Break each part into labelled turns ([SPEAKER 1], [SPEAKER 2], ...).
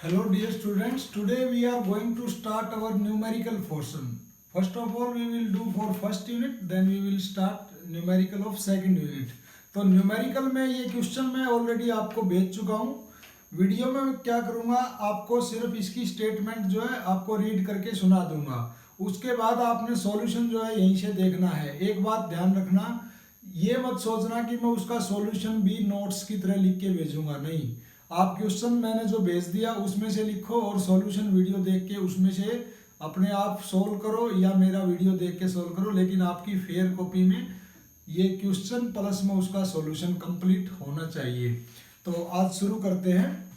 [SPEAKER 1] Hello dear students, today we are going to start our numerical portion. First of all we will do for first unit, then we will start numerical of second unit. तो numerical में ये question मैं already आपको भेज चुका हूँ. Video में मैं क्या करूँगा, आपको सिर्फ इसकी स्टेटमेंट जो है आपको रीड करके सुना दूंगा. उसके बाद आपने सॉल्यूशन जो है यहीं से देखना है. एक बात ध्यान रखना, ये मत सोचना कि मैं उसका सॉल्यूशन भी नोट्स की तरह लिख के भेजूंगा. नहीं, आप क्वेश्चन मैंने जो भेज दिया उसमें से लिखो और सॉल्यूशन वीडियो देख के उसमें से अपने आप सोल्व करो या मेरा वीडियो देख के सोल्व करो. लेकिन आपकी फेयर कॉपी में ये क्वेश्चन प्लस में उसका सॉल्यूशन कंप्लीट होना चाहिए. तो आज शुरू करते हैं.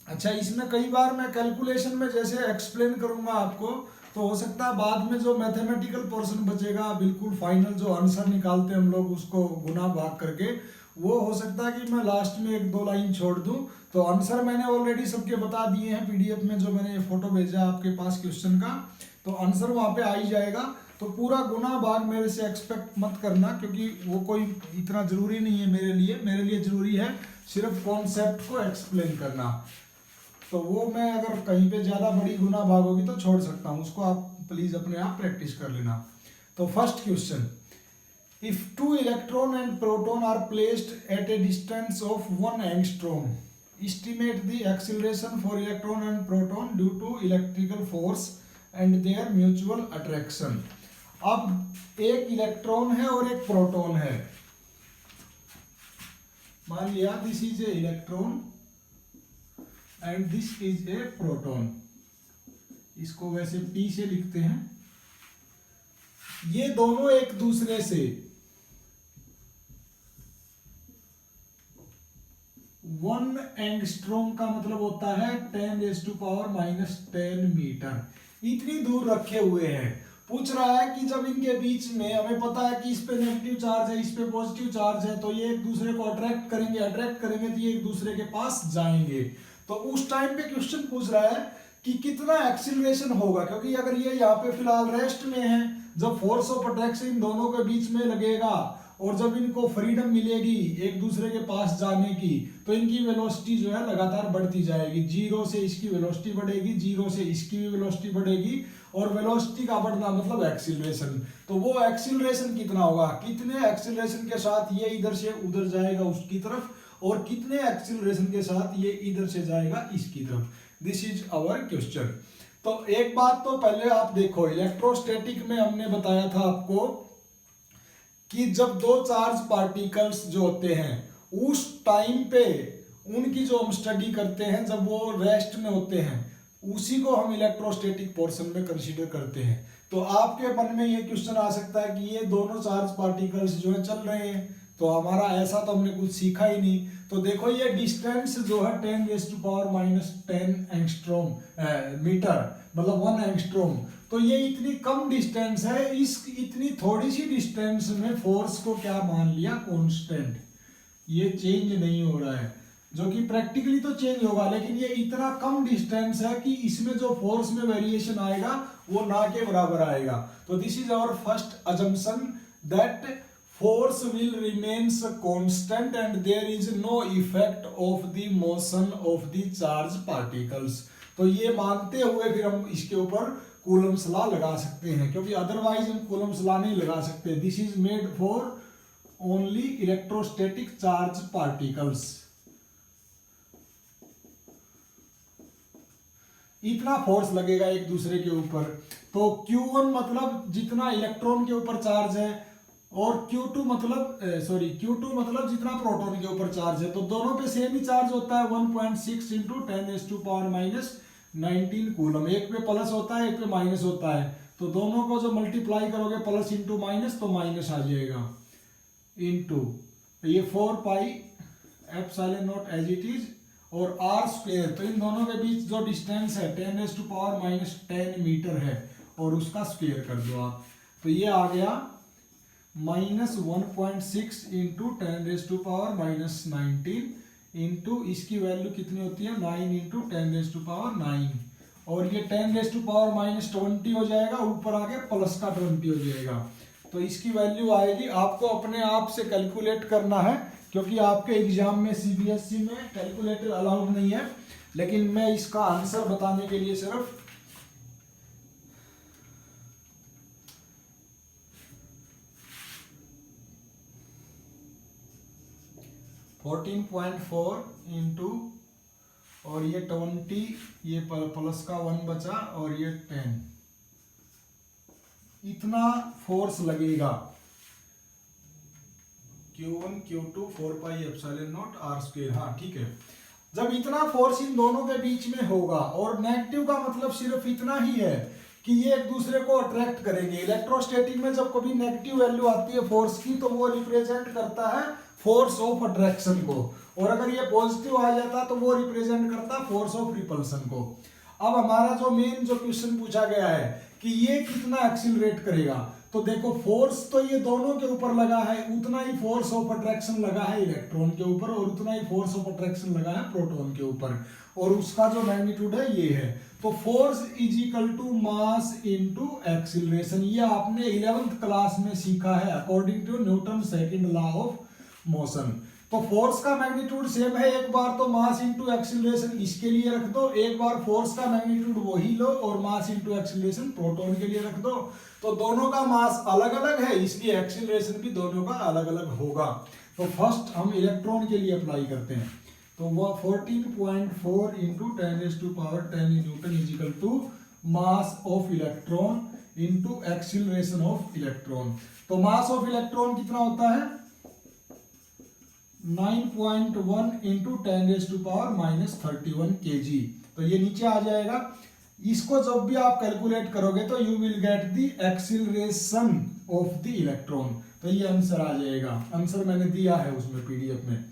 [SPEAKER 1] अच्छा, इसमें कई बार मैं कैलकुलेशन में जैसे एक्सप्लेन करूंगा आपको, तो हो सकता है बाद में जो मैथमेटिकल पोर्शन बचेगा, बिल्कुल फाइनल जो आंसर निकालते हैं हम लोग उसको गुना भाग करके, वो हो सकता है कि मैं लास्ट में एक दो लाइन छोड़ दूं. तो आंसर मैंने ऑलरेडी सबके बता दिए हैं पीडीएफ में, जो मैंने फोटो भेजा आपके पास क्वेश्चन का, तो आंसर वहाँ पे आ ही जाएगा. तो पूरा गुना भाग मेरे से एक्सपेक्ट मत करना, क्योंकि वो कोई इतना जरूरी नहीं है मेरे लिए. मेरे लिए जरूरी है सिर्फ कॉन्सेप्ट को एक्सप्लेन करना. तो वो मैं अगर कहीं पे ज़्यादा बड़ी गुना भाग होगी तो छोड़ सकता हूँ, उसको आप प्लीज़ अपने आप प्रैक्टिस कर लेना. तो first question, if two electron and proton are placed at a distance of 1 angstrom, estimate the acceleration for electron and proton due to electrical force and their mutual attraction. अब एक electron है और एक proton है. मान लिया this is a electron and this is a proton. इसको वैसे P से लिखते हैं. ये दोनों एक दूसरे से 1 एंगस्ट्रोम का मतलब होता है 10⁻⁻10 मीटर. इतनी दूर रखे हुए हैं. पूछ रहा है कि जब इनके बीच में हमें पता है कि इस पे नेगेटिव चार्ज है, इस पे पॉजिटिव चार्ज है, तो ये एक दूसरे को अट्रैक्ट करेंगे तो ये एक दूसरे के पास जाएंगे. तो उस टाइम पे क्वेश्चन पूछ रहा है कि कितना एक्सीलरेशन होगा, क्योंकि अगर ये यहाँ पे फिलहाल रेस्ट में है, जब फोर्स ऑफ अट्रैक्शन इन दोनों के बीच में लगेगा और जब इनको फ्रीडम मिलेगी एक दूसरे के पास जाने की, तो इनकी वेलोसिटी जो है लगातार बढ़ती जाएगी. जीरो से इसकी वेलोसिटी बढ़ेगी, जीरो से इसकी भी वेलोसिटी बढ़ेगी, और वेलोसिटी का बढ़ना मतलब एक्सीलरेशन. तो वो एक्सीलरेशन कितना होगा, कितने एक्सीलरेशन के साथ ये इधर से उधर जाएगा उसकी तरफ, और कितने एक्सीलरेशन के साथ ये इधर से जाएगा इसकी तरफ. This is our question. तो एक बात तो पहले आप देखो, इलेक्ट्रोस्टैटिक में हमने बताया था आपको कि जब दो चार्ज पार्टिकल्स जो होते हैं उस टाइम पे उनकी जो हम स्टडी करते हैं, जब वो रेस्ट में होते हैं, उसी को हम इलेक्ट्रोस्टैटिक पोर्शन में कंसीडर करते हैं. तो आपके मन में ये क्वेश्चन आ सकता है कि ये दोनों चार्ज पार्टिकल्स जो है चल रहे हैं, तो हमारा ऐसा तो हमने कुछ सीखा ही नहीं. तो देखो ये डिस्टेंस जो है 10⁻⁻10 एंगस्ट्रोम मीटर, मतलब 1 एंगस्ट्रोम. तो ये इतनी कम डिस्टेंस है, इस इतनी थोड़ी सी डिस्टेंस में फोर्स को क्या मान लिया, कांस्टेंट. ये चेंज नहीं हो रहा है, जो कि प्रैक्टिकली तो चेंज होगा, लेकिन ये इतना कम डिस्टेंस है कि इसमें जो फोर्स में वेरिएशन आएगा वो ना के बराबर आएगा. तो this is our first assumption that force will remains constant and there is no effect of the motion of the charge particles. तो ये मानते हुए फिर हम इसके ऊपर कूलम्स लॉ लगा सकते हैं, क्योंकि अदरवाइज हम कूलम्स लॉ नहीं लगा सकते. This is made for only electrostatic charge particles. इतना फोर्स लगेगा एक दूसरे के ऊपर. तो Q1 मतलब जितना इलेक्ट्रॉन के ऊपर चार्ज है, और Q2 मतलब जितना प्रोटॉन के ऊपर चार्ज है. तो दोनों पे सेम ही चार्ज होता है, 1.6 × 10⁻⁻19 कूलम. एक पे प्लस होता है, एक पे माइनस होता है. तो दोनों को जो मल्टीप्लाई करोगे प्लस इंटू माइनस, तो माइनस आ जाएगा इंटू ये 4πε0 एज इट इज और r². तो इन दोनों के बीच जो डिस्टेंस है 10⁻⁻10 मीटर है, और उसका स्क्वायर कर दो आप. तो ये आ गया -1.6 × 10⁻⁻19 इंटू इसकी वैल्यू कितनी होती है, 9 × 10⁻9, और ये 10⁻−20 हो जाएगा, ऊपर आके प्लस का 20 हो जाएगा. तो इसकी वैल्यू आएगी, आपको अपने आप से कैलकुलेट करना है, क्योंकि आपके एग्जाम में सीबीएसई में कैलकुलेटर अलाउड नहीं है. लेकिन मैं इसका आंसर बताने के लिए सिर्फ 14.4 इंटू और ये 20, ये प्लस का 1 बचा और ये 10, इतना फोर्स लगेगा Q1 Q2 4 pi epsilon not R square. हाँ ठीक है, जब इतना फोर्स इन दोनों के बीच में होगा, और नेगेटिव का मतलब सिर्फ इतना ही है कि ये एक दूसरे को अट्रैक्ट करेंगे। इलेक्ट्रोस्टैटिक में जब कभी नेगेटिव वैल्यू आती है फोर्स की तो वो रिप्रेजेंट करता है फोर्स ऑफ अट्रैक्शन को, और अगर ये पॉजिटिव आ जाता तो वो रिप्रेजेंट करता है फोर्स ऑफ रिपल्सन को। अब हमारा जो मेन जो क्वेश्चन पूछा गया है कि ये कितना एक्सिलरेट करेगा, तो देखो फोर्स तो ये दोनों के ऊपर लगा है, उतना ही फोर्स ऑफ अट्रैक्शन लगा है इलेक्ट्रॉन के ऊपर, और उतना ही फोर्स ऑफ अट्रैक्शन लगा है प्रोटॉन के ऊपर, और उसका जो मैग्नीट्यूड है ये है। तो force is equal to mass into acceleration, ये आपने 11th क्लास में सीखा है according to Newton second law of motion. तो फोर्स का मैग्नीट्यूड सेम है, एक बार तो मास इनटू एक्सीलरेशन इसके लिए रख दो, एक बार फोर्स का मैग्नीट्यूड वही लो और मास इनटू एक्सीलरेशन प्रोटॉन के लिए रख दो। तो दोनों का मास अलग अलग है, इसलिए एक्सीलरेशन भी दोनों का अलग अलग होगा। तो फर्स्ट हम इलेक्ट्रॉन के लिए अप्लाई करते हैं, तो वह 14.4 into 10⁻10 newton is equal to mass of electron into acceleration of electron. तो मास ऑफ इलेक्ट्रॉन कितना होता है 9.1 इंटू 10⁻31 kg। तो ये नीचे आ जाएगा। इसको जब भी आप कैलकुलेट करोगे तो you will get the acceleration of the electron, तो ये आंसर आ जाएगा। आंसर मैंने दिया है उसमें पीडीएफ में।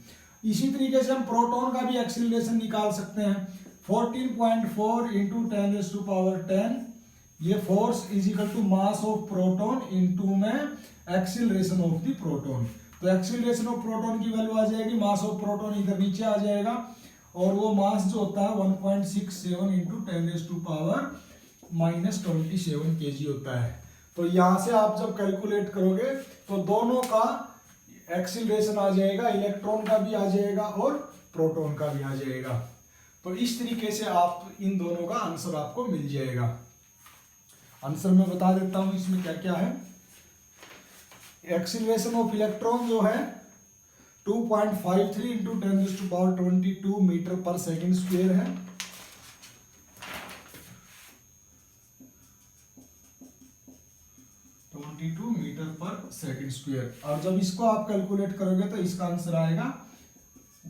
[SPEAKER 1] इसी तरीके से हम प्रोटॉन का भी एक्सीलरेशन निकाल सकते हैं। 14.4 इंटू 10⁻10, ये force is equal to mass of proton into में एक्सीलरेशन ऑफ द प्रोटॉन। तो एक्सीलरेशन ऑफ प्रोटॉन की वैल्यू आ जाएगी, मास ऑफ प्रोटॉन इधर नीचे आ जाएगा, और वो मास जो होता है 1.67 इंटू 10⁻27 kg होता है। तो यहाँ से आप जब कैलकुलेट करोगे तो दोनों का एक्सीलरेशन आ जाएगा, इलेक्ट्रॉन का भी आ जाएगा और प्रोटॉन का भी आ जाएगा। तो इस तरीके से आप इन दोनों का आंसर आपको मिल जाएगा। आंसर मैं बता देता हूं इसमें क्या क्या है। एक्सीलरेशन ऑफ इलेक्ट्रॉन जो है 2.53 इंटू 10⁻22 मीटर पर सेकेंड स्क्वायर है। मीटर पर सेकेंड स्क्वायर, और जब इसको आप कैलकुलेट करोगे तो इसका आंसर आएगा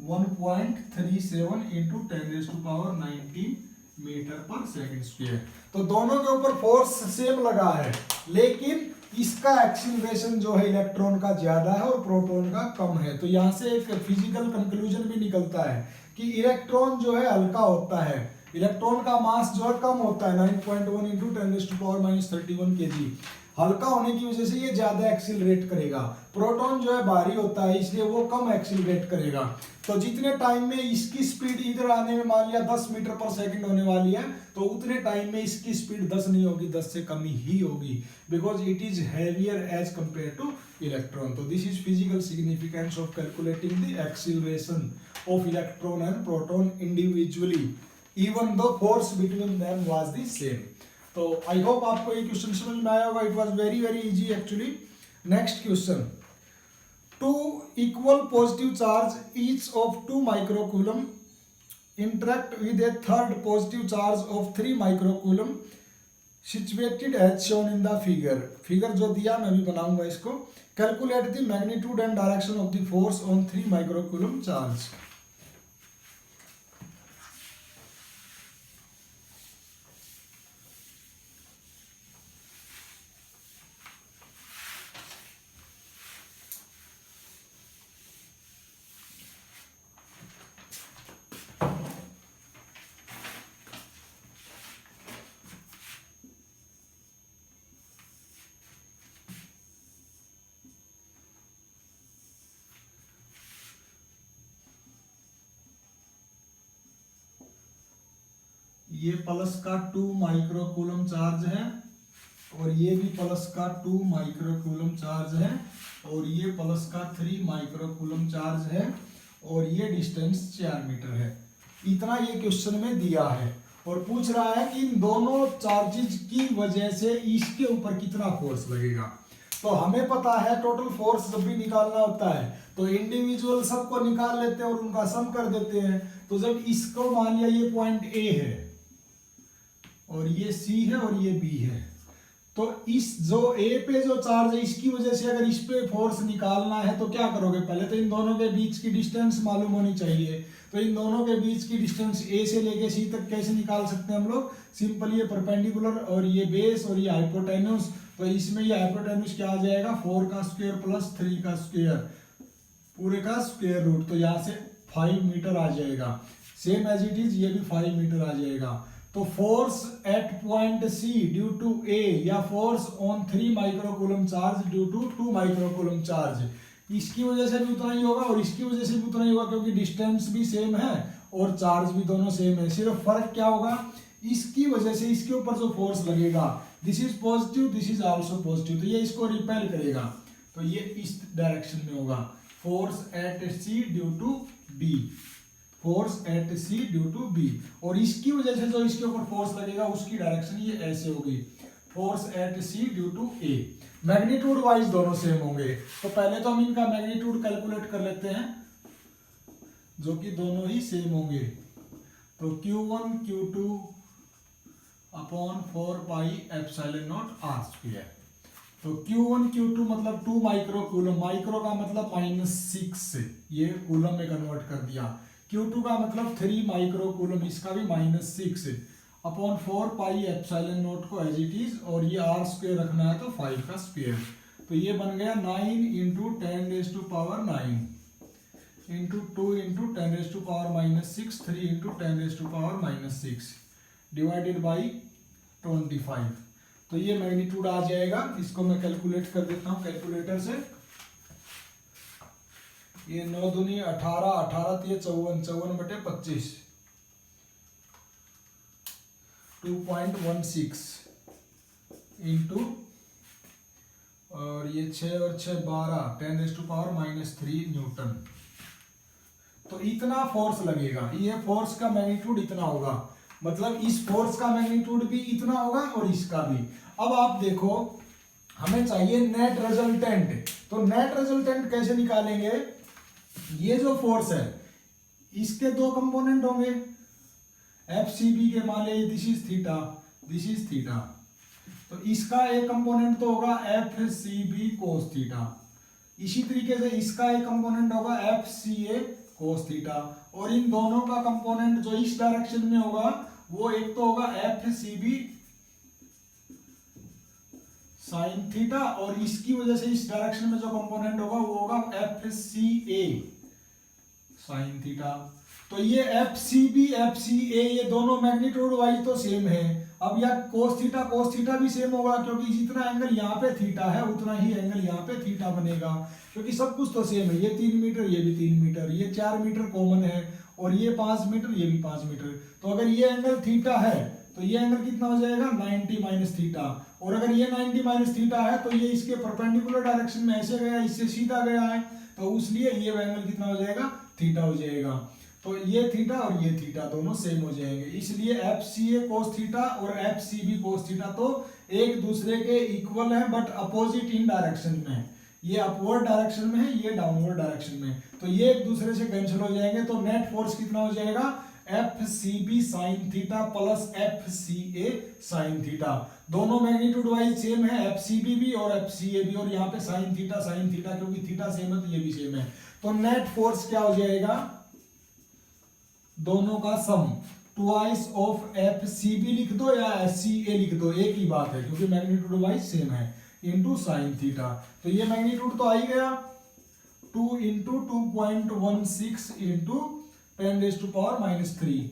[SPEAKER 1] 1.37 इंटू 10⁻19 मीटर पर सेकेंड स्क्वायर। तो दोनों के ऊपर फोर्स सेम लगा है, लेकिन इसका एक्सीलरेशन जो है इलेक्ट्रॉन का ज्यादा है और प्रोटॉन का कम है। तो यहाँ से एक फिजिकल कंक्लूजन भी निकलता है कि इलेक्ट्रॉन जो है हल्का होता है, इलेक्ट्रॉन का मास जो है कम होता है 9.1 इंटू 10⁻31 kg। हल्का होने की वजह से ये ज्यादा एक्सीलरेट करेगा। प्रोटॉन जो है भारी होता है, इसलिए वो कम एक्सीलरेट करेगा। तो जितने टाइम में इसकी स्पीड इधर आने में मान लिया 10 मीटर पर सेकंड होने वाली है, तो उतने टाइम में इसकी स्पीड 10 नहीं होगी, 10 से कम ही होगी, because it is heavier as compare to electron. तो this is physical significance of calculating the acceleration of electron and proton individually even though force between them was the same. तो आई होप आपको ये question समझ में आया होगा। It was very very easy actually. Next question, two equal positive charge each of 2 microcoulomb interact with a third positive charge of 3 microcoulomb situated as shown in the figure. Figure जो दिया मैं भी बनाऊंगा इसको। Calculate the magnitude and direction of the force on 3 microcoulomb charge. ये plus का 2 microcoulomb charge है, और ये भी प्लस का 2 माइक्रोकूलम चार्ज है, और ये प्लस का 3 माइक्रोकूलम चार्ज है, और ये डिस्टेंस 4 मीटर है। इतना ये क्वेश्चन में दिया है और पूछ रहा है कि इन दोनों चार्जेज की वजह से इसके ऊपर कितना फोर्स लगेगा। तो हमें पता है टोटल फोर्स जब भी निकालना होता है तो इंडिविजुअल सबको निकाल लेते हैं और उनका सम कर देते हैं। तो जब इसको मान लिया ये पॉइंट ए है और ये सी है और ये बी है, तो इस जो ए पे जो चार्ज है इसकी वजह से अगर इस पे फोर्स निकालना है तो क्या करोगे, पहले तो इन दोनों के बीच की डिस्टेंस मालूम होनी चाहिए। तो इन दोनों के बीच की डिस्टेंस ए से लेके सी तक कैसे निकाल सकते हैं हम लोग, सिंपल ये परपेंडिकुलर और ये बेस और ये हाइपोटेन्यूज। तो इसमें ये हाइपोटेन्यूज क्या आ जाएगा 4 का स्क्वायर प्लस 3 का स्क्वायर पूरे का स्क्वायर रूट, तो यहाँ से 5 मीटर आ जाएगा। सेम एज इट इज ये भी 5 मीटर आ जाएगा। तो force at point C due to A या force on 3 microcoulomb charge due to 2 microcoulomb charge, इसकी वजह से भी उतना ही होगा और इसकी वजह से भी उतना ही होगा क्योंकि डिस्टेंस भी सेम है और चार्ज भी दोनों सेम है। सिर्फ फर्क क्या होगा, इसकी वजह से इसके ऊपर जो फोर्स लगेगा this is positive this is also positive, तो ये इसको रिपेल करेगा, तो ये इस डायरेक्शन में होगा। Force at C due to B, force at C due to B, और इसकी वजह से जो इसके ऊपर फोर्स लगेगा उसकी डायरेक्शन ये ऐसे होगी, force at C due to A. Magnitude wise दोनों सेम होंगे, तो पहले तो हम इनका मैग्नीट्यूड कैलकुलेट कर लेते हैं जो कि दोनों ही सेम होंगे। तो Q1 Q2 upon 4 pi epsilon naught r square. तो Q1 Q2 मतलब 2 माइक्रोकूलम, माइक्रो का मतलब -6, ये कूलम में कन्वर्ट कर दिया। Q2 का मतलब 3 माइक्रोकूलम, इसका भी -6 अपॉन 4 पाई एप्सिलॉन नॉट को एज इट इज, और ये आर स्क्वायर रखना है तो 5 का स्क्वायर। तो ये बन गया 9 into 10⁻⁹ into 2 into 10⁻⁻6 3 into 10⁻⁻6 divided by 25। तो ये मैग्नीट्यूड आ जाएगा। इसको मैं कैलकुलेट कर देता हूँ कैलकुलेटर से। ये 9 दूनी 18, 18 तो ये 54, 54/25 2.16 इंटू, और ये 6 और 6 12 10⁻⁻³ न्यूटन। तो इतना फोर्स लगेगा, ये फोर्स का मैग्नीट्यूड इतना होगा, मतलब इस फोर्स का मैग्नीट्यूड भी इतना होगा और इसका भी। अब आप देखो हमें चाहिए नेट रिजल्टेंट, तो नेट रिजल्टेंट कैसे निकालेंगे, ये जो फोर्स है इसके दो कंपोनेंट होंगे FCB के, मान लीजिए this is theta this is theta, तो इसका एक कंपोनेंट तो होगा FCB cos थीटा, इसी तरीके से इसका एक कंपोनेंट होगा FCA cos थीटा, और इन दोनों का कंपोनेंट जो इस डायरेक्शन में होगा वो एक तो होगा FCB sin थीटा, और इसकी वजह से इस डायरेक्शन में जो कंपोनेंट होगा वो होगा FCA sin थीटा। तो ये FCB FCA ये दोनों मैग्नीट्यूड वाइज तो सेम है। अब यार cos थीटा भी सेम होगा क्योंकि जितना एंगल यहाँ पे थीटा है उतना ही एंगल यहाँ पे थीटा बनेगा, क्योंकि सब कुछ तो सेम है। ये 3 मीटर ये भी 3 मीटर, ये 4 मीटर कॉमन है, और ये 5 मीटर ये भी 5 मीटर। तो अगर ये एंगल थीटा है तो ये एंगल कितना हो जाएगा 90 माइनस थीटा, और अगर ये 90 माइनस थीटा है तो ये इसके परपेंडिकुलर डायरेक्शन में ऐसे गया, इससे सीधा गया है, तो इसलिए ये एंगल कितना हो जाएगा थीटा हो जाएगा। तो ये थीटा और ये थीटा दोनों सेम हो जाएंगे, इसलिए FCA cos थीटा और FCB cos थीटा तो एक दूसरे के इक्वल है बट अपोजिट इन डायरेक्शन में है। ये अपवर्ड डायरेक्शन में है, ये डाउनवर्ड डायरेक्शन में, तो ये एक दूसरे से कैंसिल हो जाएंगे। तो नेट फोर्स कितना हो जाएगा FCB sin theta plus FCA sin theta. दोनों मैग्नीट्यूड वाइज सेम है, FCB भी और FCA भी, और यहाँ पे sin थीटा क्योंकि थीटा सेम है तो ये भी सेम है। तो नेट फोर्स क्या हो जाएगा, दोनों का सम ट्वाइस ऑफ FCB लिख दो या FCA लिख दो, एक ही बात है क्योंकि मैग्नीट्यूड वाइज सेम है, इंटू साइन थीटा। तो ये मैग्नीट्यूड तो आ ही गया 2 into 2.16 into 10⁻⁻³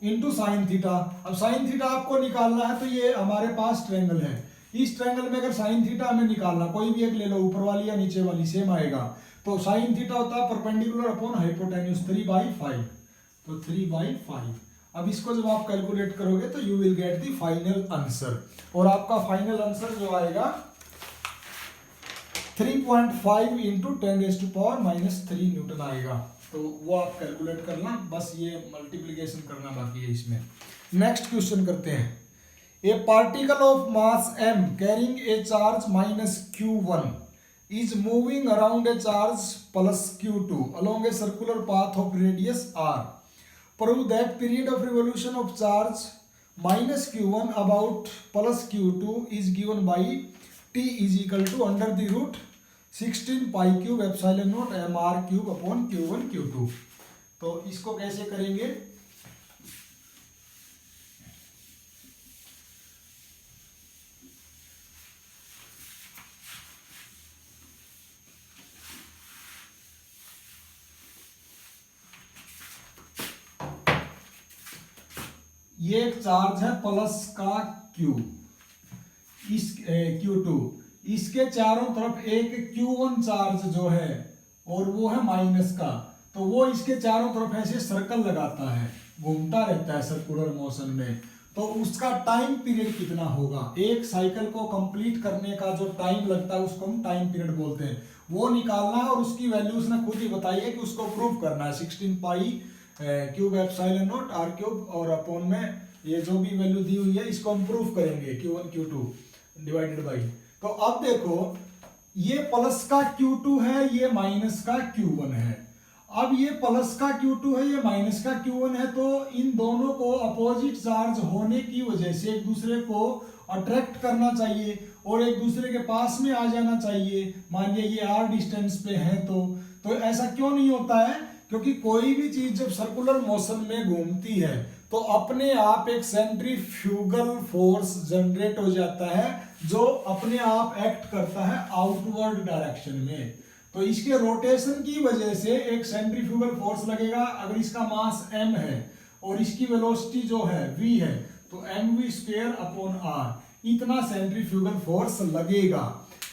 [SPEAKER 1] into sine theta. अब साइन थीटा आपको निकालना है तो ये हमारे पास ट्रायंगल है, इस ट्रायंगल में अगर साइन थीटा हमें निकालना, कोई भी एक ले लो, ऊपर वाली या नीचे वाली सेम आएगा, तो साइन थीटा होता है परपेंडिकुलर अपॉन हाइपोटेन्यूज 3/5, तो 3/5। अब इसको जब आप कैलकुलेट करोगे तो you will get the final answer, और आपका फाइनल आंसर जो आएगा 3.5 इंटू 10⁻³ न्यूटन आएगा। तो वो आप कैलकुलेट करना, बस ये मल्टीप्लीकेशन करना बाकी है इसमें। नेक्स्ट क्वेश्चन करते हैं। ए particle of mass m carrying a charge -q1 is moving around a charge +q2 along a circular path of radius r. Prove that period of revolution of charge -q1 about +q2 is given by t is equal to √16 pi cube epsilon naught mr cube upon q1 q2। तो इसको कैसे करेंगे? ये एक charge है plus का Q, इस Q2, इसके चारों तरफ एक Q1 चार्ज जो है और वो है माइनस का, तो वो इसके चारों तरफ ऐसे सर्कल लगाता है, घूमता रहता है सर्कुलर मोशन में। तो उसका टाइम पीरियड कितना होगा? एक साइकिल को कंप्लीट करने का जो टाइम लगता है उसको हम टाइम पीरियड बोलते हैं, वो निकालना है। और उसकी वैल्यू उसने खुद ही बताई है कि उसको प्रूव करना है। 16 pi cube epsilon naught r cube और अपॉन में ये जो भी वैल्यू दी हुई है इसको हम प्रूफ करेंगे Q1 Q2 डिवाइडेड बाई। तो अब देखो ये प्लस का Q2 है, ये माइनस का Q1 है। अब ये प्लस का Q2 है, ये माइनस का Q1 है, तो इन दोनों को अपोजिट चार्ज होने की वजह से एक दूसरे को अट्रैक्ट करना चाहिए और एक दूसरे के पास में आ जाना चाहिए। मान लिया ये r डिस्टेंस पे है, तो ऐसा क्यों नहीं होता है? क्योंकि कोई भी चीज जब सर्कुलर मोशन में घूमती है तो अपने आप एक सेंट्रीफ्यूगल फोर्स जनरेट हो जाता है जो अपने आप एक्ट करता है आउटवर्ड डायरेक्शन में। तो इसके रोटेशन की वजह से एक सेंट्रीफ्यूगल फोर्स लगेगा। अगर इसका मास m है और इसकी वेलोसिटी जो है v है, तो mv² अपॉन r, इतना सेंट्रीफ्यूगल फोर्स लगेगा।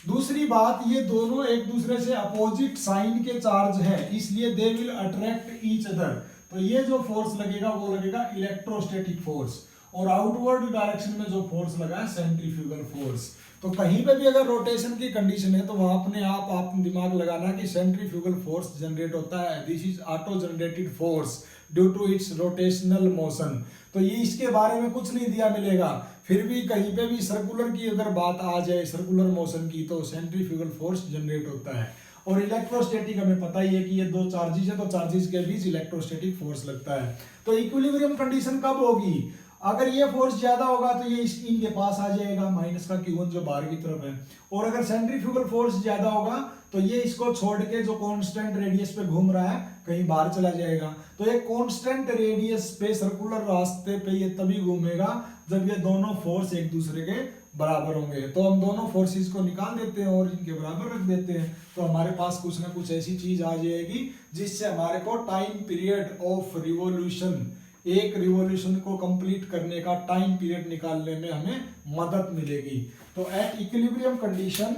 [SPEAKER 1] दूसरी बात, ये दोनों एक दूसरे से अपोजिट साइन के चार्ज है, इसलिए they will attract each other. तो ये जो फोर्स लगेगा वो लगेगा इलेक्ट्रोस्टैटिक फोर्स, और आउटवर्ड डायरेक्शन में जो फोर्स लगा है सेंट्रीफ्यूगल फोर्स। तो कहीं पे भी अगर रोटेशन की कंडीशन है तो वहां अपने आप दिमाग लगाना कि सेंट्रीफ्यूगल फोर्स जनरेट होता है। This is auto generated force due to its rotational motion. तो ये इसके बारे में कुछ नहीं दिया मिलेगा, फिर भी कहीं पे भी सर्कुलर की अगर बात आ जाए, सर्कुलर मोशन की, तो सेंट्रीफ्यूगल फोर्स जनरेट होता है। और इलेक्ट्रोस्टैटिक हमें पता ही है कि ये दो चार्जेस है, तो चार्जेस के बीच इलेक्ट्रोस्टैटिक फोर्स लगता है। तो इक्विलिब्रियम कंडीशन कब होगी? अगर ये फोर्स ज्यादा होगा तो ये इनके पास आ जाएगा, माइनस का Q1 जो बाहर की तरफ है। और अगर सेंट्रीफ्यूगल फोर्स ज्यादा होगा तो ये इसको छोड़ के जो कांस्टेंट रेडियस पे घूम रहा है कहीं बाहर चला जाएगा। तो ये कांस्टेंट रेडियस पे सर्कुलर रास्ते पे ये तभी घूमेगा जब ये दोनों फोर्स एक दूसरे के बराबर होंगे। तो हम दोनों फोर्सेस को निकाल देते हैं और इनके बराबर रख देते हैं, तो हमारे पास कुछ ना कुछ ऐसी चीज आ जाएगी जिससे हमारे को टाइम पीरियड ऑफ रिवॉल्यूशन, एक रिवॉल्यूशन को कंप्लीट करने का टाइम पीरियड निकालने में हमें मदद मिलेगी। तो at equilibrium condition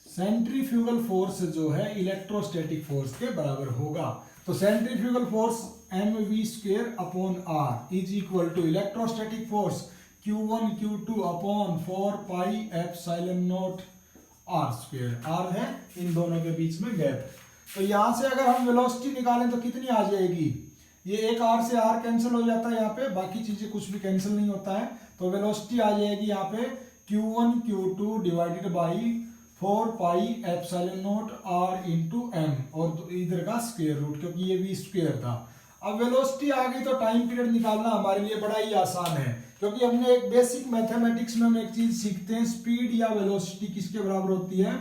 [SPEAKER 1] centrifugal force जो है इलेक्ट्रोस्टैटिक फोर्स के बराबर होगा। तो centrifugal force mv² upon r is equal to electrostatic force Q1 Q2 upon 4 pi epsilon naught r²। r है इन दोनों के बीच में गैप। तो यहां से अगर हम वेलोसिटी निकालें तो कितनी आ जाएगी? ये एक r से r कैंसिल हो जाता है यहाँ पे, बाकी चीजें कुछ भी कैंसिल नहीं होता है। तो वेलोसिटी आ जाएगी यहाँ पे Q1 Q2 divided by 4 pi epsilon not r into m, और इधर का स्क्वायर रूट, क्योंकि ये v² था। अब वेलोसिटी आ गई तो टाइम पीरियड निकालना हमारे लिए बड़ा ही आसान है, क्योंकि हमने एक बेसिक मैथमेटिक्स में हम एक चीज सीखते हैं, स्पीड या वेलोसिटी किसके बराबर होती है?